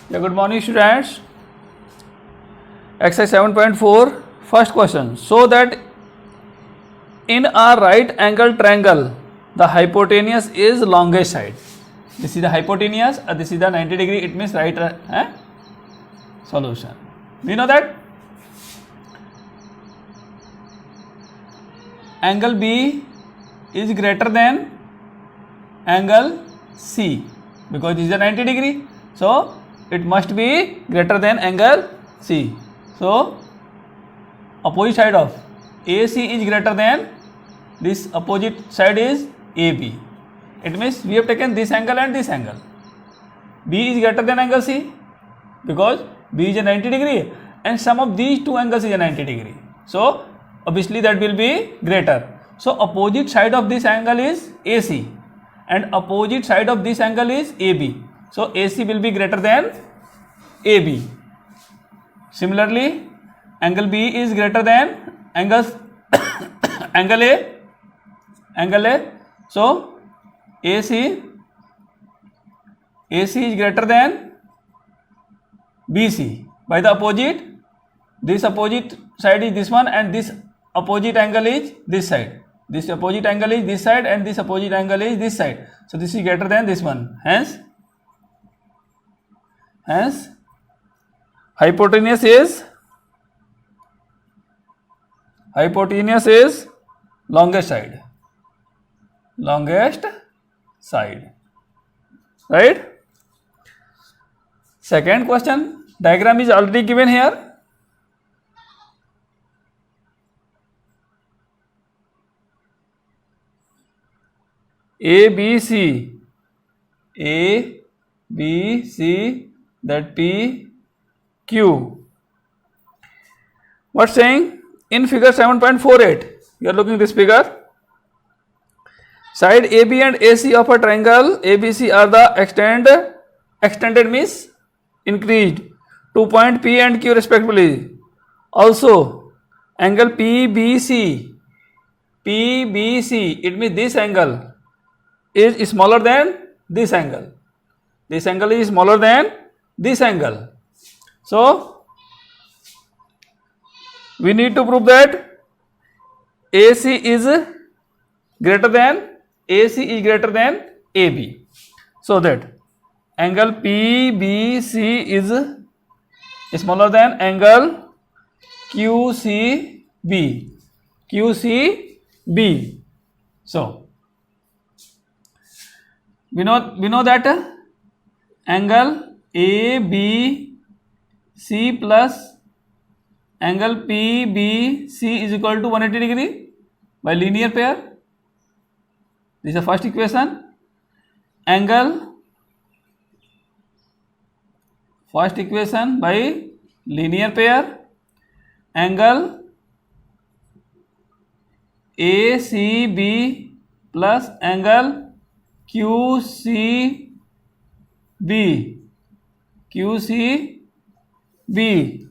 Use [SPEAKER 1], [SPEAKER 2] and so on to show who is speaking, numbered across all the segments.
[SPEAKER 1] Yeah, good morning students. Exercise 7.4, first question. So that in a right angle triangle, the hypotenuse is longest side. This is the hypotenuse, this is the 90 degree, it means right solution. We know that angle B is greater than angle C because this is a 90 degree. So it must be greater than angle C. So opposite side of AC is greater than this opposite side is AB. It means we have taken this angle and this angle. B is greater than angle C because B is a 90 degree and sum of these two angles is a 90 degree. So obviously that will be greater. So opposite side of this angle is AC and opposite side of this angle is AB. So AC will be greater than AB. Similarly, angle B is greater than angle A. So AC is greater than BC by the opposite. This opposite side is this one and this opposite angle is this side. This opposite angle is this side and this opposite angle is this side. So this is greater than this one. Hence hypotenuse is longest side. Right? Second question, diagram is already given here. ABC, that P, Q. What's saying? In figure 7.48, you are looking this figure. Side AB and AC of a triangle ABC are the extended means increased to point P and Q respectively. Also, angle PBC, it means this angle is smaller than this angle. This angle is smaller than this angle. So we need to prove that AC is greater than AB. So that angle PBC is smaller than angle QCB. So we know that angle ABC plus angle PBC is equal to 180 degree by linear pair. This is the first equation. First equation by linear pair. Angle ACB plus angle QCB,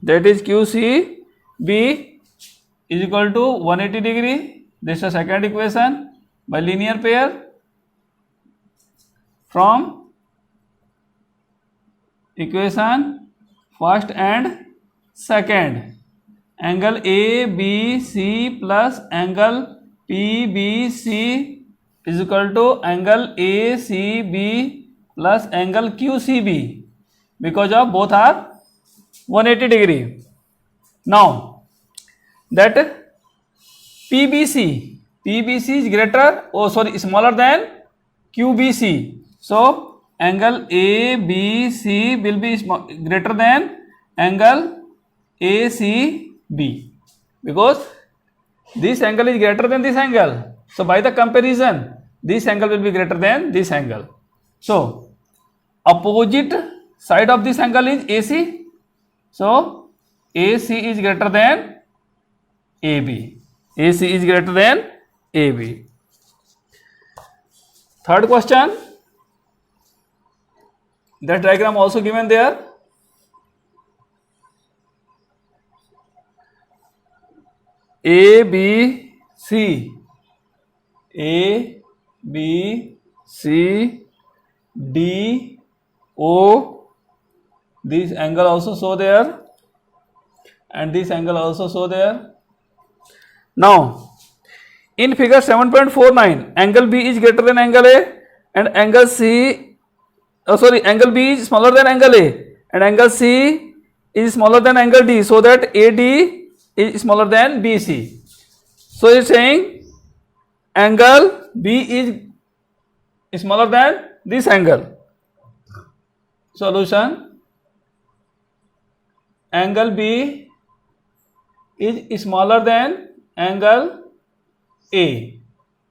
[SPEAKER 1] that is QCB is equal to 180 degree. This is the second equation by linear pair from equation first and second. Angle ABC plus angle PBC is equal to angle ACB plus angle QCB because of both are 180 degree. Now that PBC is smaller than QBC. So angle ABC will be greater than angle ACB because this angle is greater than this angle. So by the comparison, this angle will be greater than this angle. So opposite side of this angle is AC. So AC is greater than AB. Third question, that diagram also given there. ABC, D, O, this angle also show there, and this angle also show there. Now, in figure 7.49, angle B is greater than angle A, and angle C, angle B is smaller than angle A, and angle C is smaller than angle D, so that AD is smaller than BC. So it's saying angle B is smaller than this angle. Solution: angle B is smaller than angle A.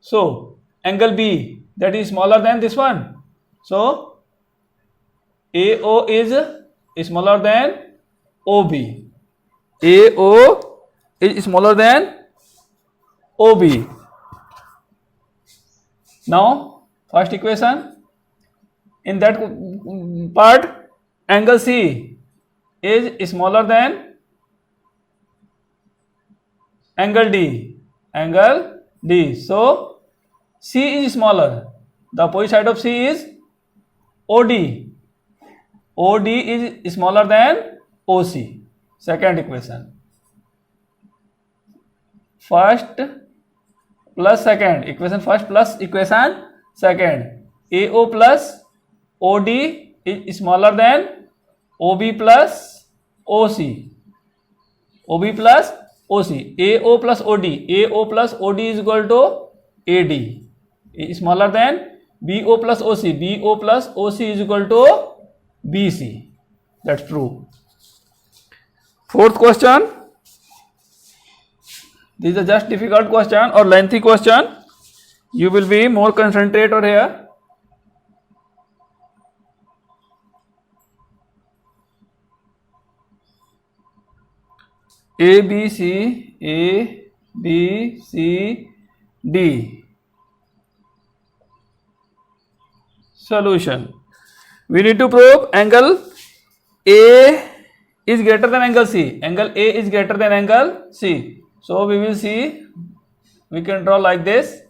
[SPEAKER 1] So angle B, that is smaller than this one. So AO is smaller than OB. AO is smaller than OB. Now, first equation, in that part, angle C is smaller than angle D. Angle D. So C is smaller. The opposite side of C is OD. OD is smaller than OC. Second equation. First plus second. Equation first plus equation second. AO plus OD is smaller than OB plus OC. OB plus OC. AO plus OD. AO plus OD is equal to AD. Is smaller than BO plus OC. BO plus OC is equal to BC. That's true. Fourth question. This is a just difficult question or lengthy question. You will be more concentrated here. A, B, C, D. Solution. We need to prove angle A is greater than angle C. Angle A is greater than angle C. So we will see, we can draw like this.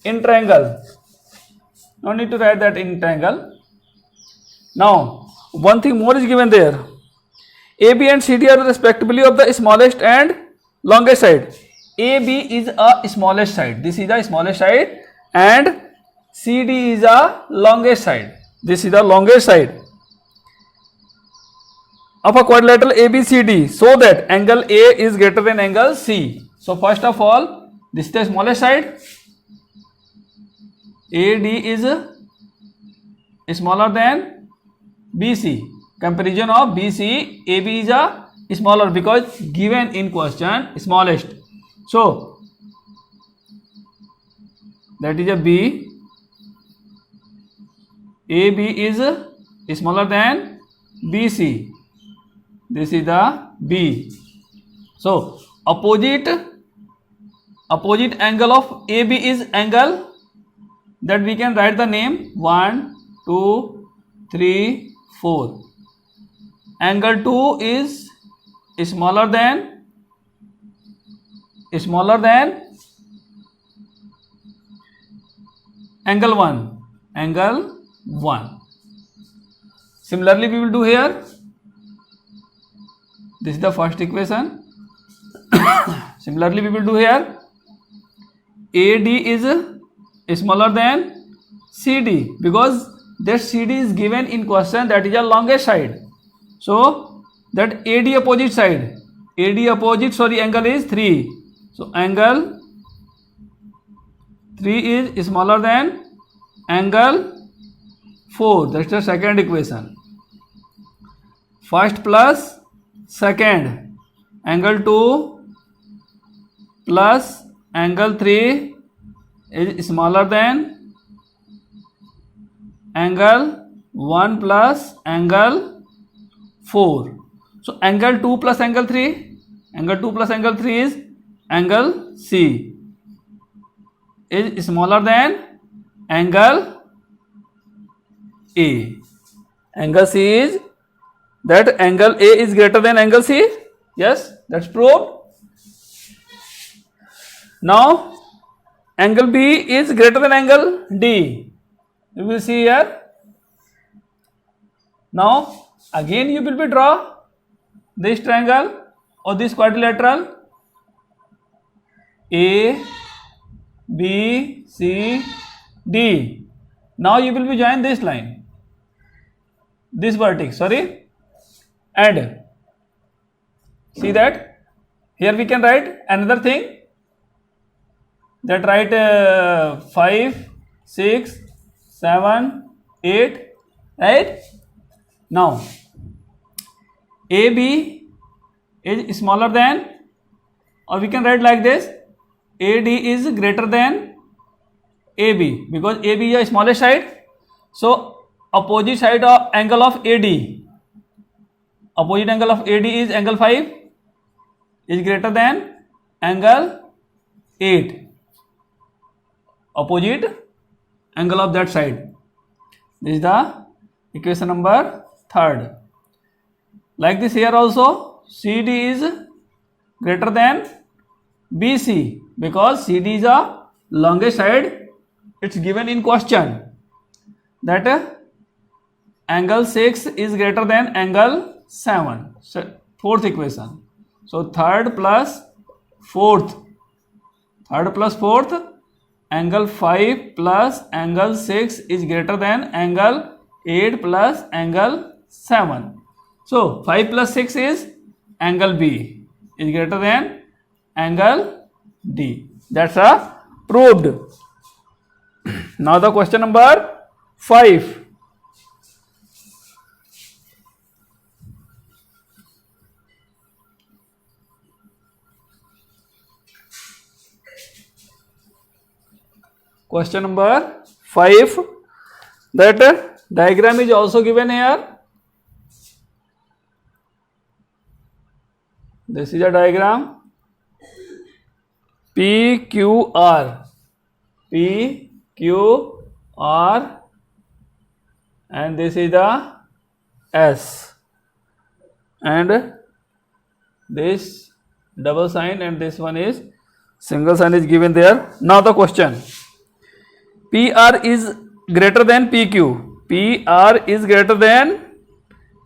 [SPEAKER 1] In triangle. No need to write that in triangle. Now, one thing more is given there. AB and CD are respectively of the smallest and longest side. AB is a smallest side. This is the smallest side, and CD is a longest side. This is the longest side of a quadrilateral ABCD, so that angle A is greater than angle C. So first of all, this is the smallest side. AD is smaller than BC. Comparison of BC, AB is a smaller because given in question smallest. So that is a B. AB is smaller than BC. This is the B. So opposite angle of AB is angle that we can write the name 1, 2, 3, 4. Angle 2 is smaller than angle 1. Angle 1. Similarly, we will do here. This is the first equation. Similarly, we will do here. AD is smaller than CD because that CD is given in question, that is the longest side. So that AD opposite side, angle is 3. So angle 3 is smaller than angle 4. That's the second equation. First plus second. Angle 2 plus angle 3 is smaller than angle 1 plus angle 4. So angle 2 plus angle 3 is angle C is smaller than angle A. Angle C is that angle A is greater than angle C. Yes, that's proved. Now angle B is greater than angle D. You will see here. Now Again you will be draw this triangle or this quadrilateral A, B, C, D. Now you will be join this line, this vertex, sorry, and see that here we can write another thing, that write 5, 6, 7, 8, right? Now AB is smaller than, or we can write like this, AD is greater than AB, because AB is the smallest side. So opposite side of angle of AD, opposite angle of AD is angle 5, is greater than angle 8, opposite angle of that side. This is the equation number 3rd. Like this here also, CD is greater than BC, because CD is the longest side. It's given in question that angle 6 is greater than angle 7. So 4th equation. So 3rd plus 4th, 3rd plus 4th, angle 5 plus angle 6 is greater than angle 8 plus angle 7. So 5 plus 6 is angle B is greater than angle D. That's a proved. Now the question number 5. Question number 5. That diagram is also given here. This is a diagram. PQR, PQR, and this is the S, and this double sign and this one is single sign is given there. Now the question, PR is greater than PQ, PR is greater than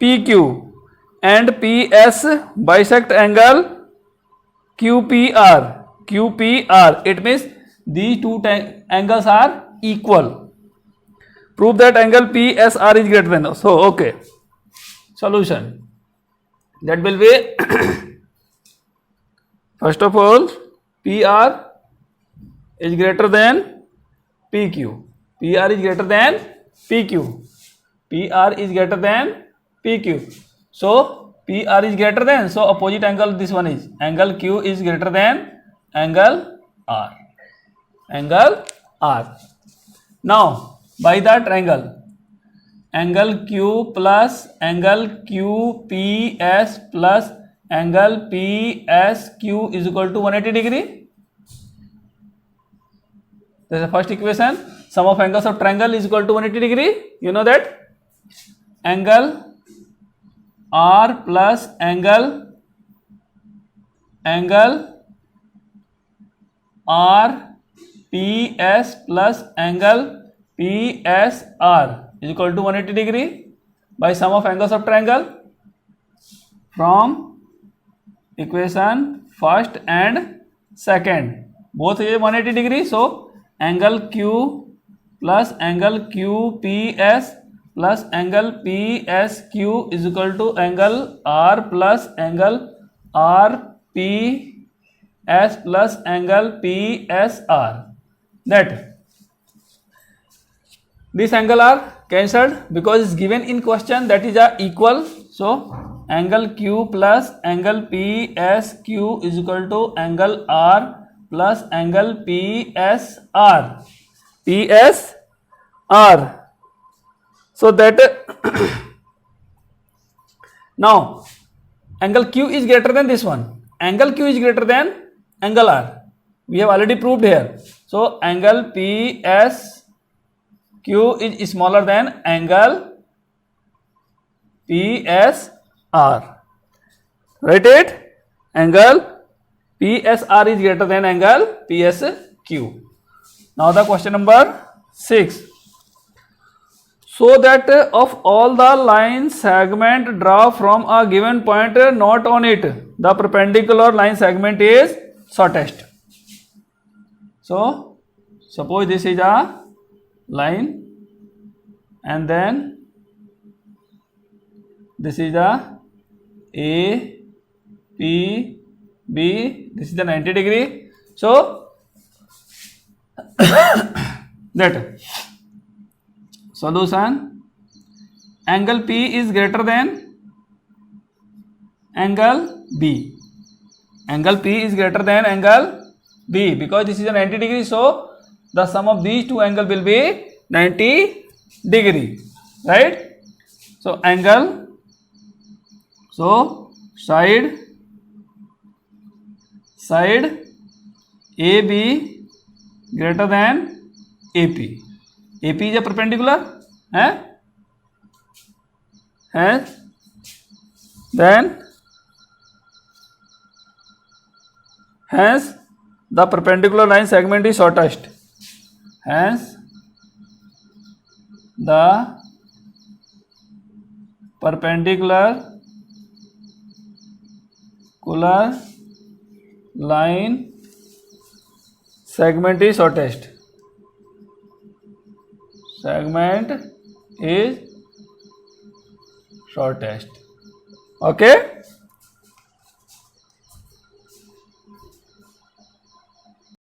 [SPEAKER 1] PQ, and PS bisect angle QPR, QPR. It means these two angles are equal. Prove that angle PSR is greater than. So okay, solution, that will be first of all, PR is greater than PQ, PR is greater than PQ, PR is greater than PQ. So PR is greater than, so opposite angle this one is, angle Q is greater than angle R, angle R. Now by the triangle, angle Q plus angle QPS plus angle PSQ is equal to 180 degree. This is the first equation. Sum of angles of triangle is equal to 180 degree. You know that. Angle R plus angle RPS plus angle PSR is equal to 180 degree by sum of angles of triangle. From equation first and second, both is 180 degree. So angle Q plus angle QPS plus angle PSQ is equal to angle R plus angle RPS plus angle PSR. That this angle are cancelled because it's given in question, that is a equal. So angle Q plus angle PSQ is equal to angle R plus angle PSR. PSR. So that now angle Q is greater than this one. Angle Q is greater than angle R. We have already proved here. So angle PSQ is smaller than angle PSR. Write it. Angle PSR is greater than angle PSQ. Now the question number 6. so that of all the line segment draw from a given point not on it, the perpendicular line segment is shortest. So suppose this is a line and then this is a A, P, B, this is the 90 degree. So that solution, angle P is greater than angle B. Angle P is greater than angle B because this is a 90 degree. So the sum of these two angles will be 90 degree, right? So angle, so side AB greater than AP. AP is a perpendicular, then hence the perpendicular line segment is shortest. Hence the perpendicular line segment is shortest. Segment is shortest. Okay.